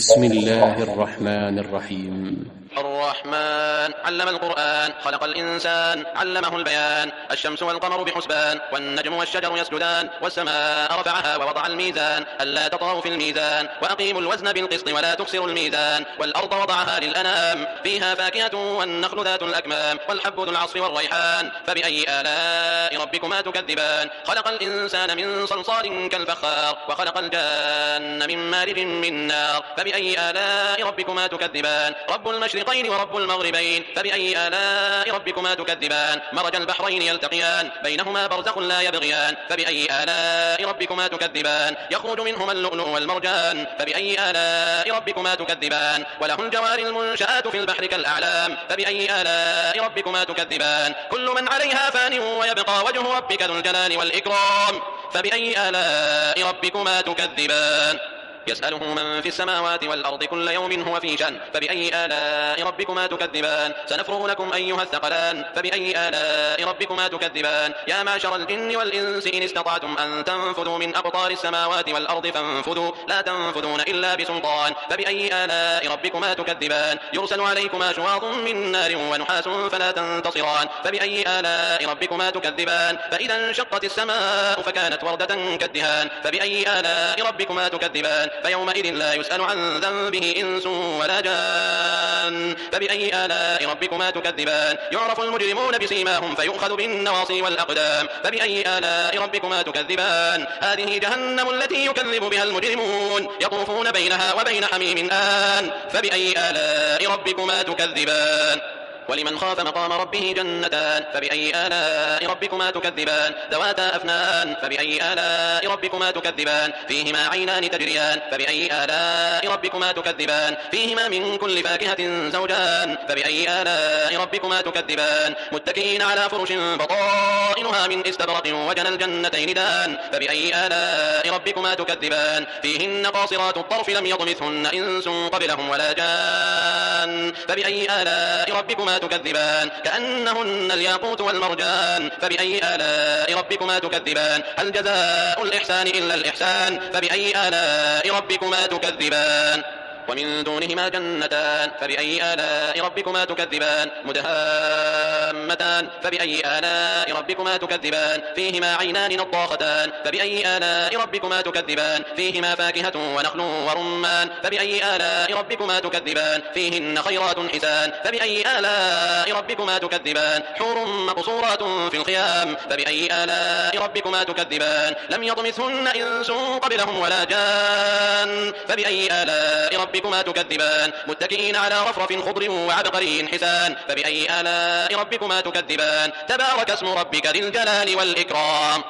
بسم الله الرحمن الرحيم. الرحمن علم القرآن خلق الإنسان علمه البيان. الشمس والقمر بحسبان والنجم والشجر يسجدان والسماء رفعها ووضع الميزان ألا تطغوا في الميزان وأقيموا الوزن بالقسط ولا تخسروا الميزان. والأرض وضعها للأنام فيها فاكهة والنخل ذات الأكمام والحب ذو العصف والريحان. فبأي آلاء ربكما تكذبان؟ خلق الإنسان من صلصال كالفخار وخلق الجان من مارج من نار. فبأي آلاء ربكما تكذبان؟ رب المشرقين ورب المغربين. فبأي آلاء ربكما تكذبان؟ مرج البحرين يلتقيان بينهما برزخ لا يبغيان. فبأي آلاء ربكما تكذبان؟ يخرج منهما اللؤلؤ والمرجان. فبأي آلاء ربكما تكذبان؟ وله الجوار المنشآت في البحر كالأعلام. فبأي آلاء ربكما تكذبان؟ كل من عليها فان ويبقى وجه ربك ذو الجلال والإكرام. فبأي آلاء ربكما تكذبان؟ يسأله من في السماوات والأرض كل يوم هو في شأن. فبأي آلاء ربكما تكذبان؟ سنفرغ لكم أيها الثقلان. فبأي آلاء ربكما تكذبان؟ يا معشر الجن والإنس إن استطعتم أن تنفذوا من أقطار السماوات والأرض فانفذوا لا تنفذون إلا بسلطان. فبأي آلاء ربكما تكذبان؟ يرسل عليكما شواظ من نار ونحاس فلا تنتصران. فبأي آلاء ربكما تكذبان؟ فإذا انشقت السماء فكانت وردة كالدهان. فبأي آلاء ربكما تكذبان؟ فيومئذ لا يسأل عن ذنبه إنس ولا جان. فبأي آلاء ربكما تكذبان؟ يعرف المجرمون بسيماهم فيؤخذ بالنواصي والأقدام. فبأي آلاء ربكما تكذبان؟ هذه جهنم التي يكذب بها المجرمون يطوفون بينها وبين حميم آن. فبأي آلاء ربكما تكذبان؟ ولمن خاف مقام ربه جنتان. فبأي آلاء ربكما تكذبان؟ ذواتا أفنان. فبأي آلاء ربكما تكذبان؟ فيهما عينان تجريان. فبأي آلاء ربكما تكذبان؟ فيهما من كل فاكهة زوجان. فبأي آلاء ربكما تكذبان؟ متكئين على فرش بطائنها من استبرق وجنى الجنتين دان. فبأي آلاء ربكما تكذبان؟ فيهن قاصرات الطرف لم يطمثهن إنس قبلهم ولا جان. فبأي آلاء ربكما تكذبان؟ كأنهن الياقوت والمرجان. فبأي آلاء ربكما تكذبان؟ هل جزاء الإحسان إلا الإحسان؟ فبأي آلاء ربكما تكذبان؟ ومن دونهما جنتان. فبأي آلاء ربكما تكذبان؟ مدهامتان. فبأي آلاء ربكما تكذبان؟ فيهما عينان نضاختان. فبأي آلاء ربكما تكذبان؟ فيهما فاكهة ونخل ورمان. فبأي آلاء ربكما تكذبان؟ فيهن خيرات حسان. فبأي آلاء ربكما تكذبان؟ حور مقصورات في الخيام. فبأي آلاء ربكما تكذبان؟ لم يطمثهن إنس قبلهم ولا جان. فبأي آلاء ربكما تكذبان؟ متكئين على رفرف خضر وعبقري حسان. فبأي آلاء ربكما تكذبان؟ تبارك اسم ربك ذي الجلال والإكرام.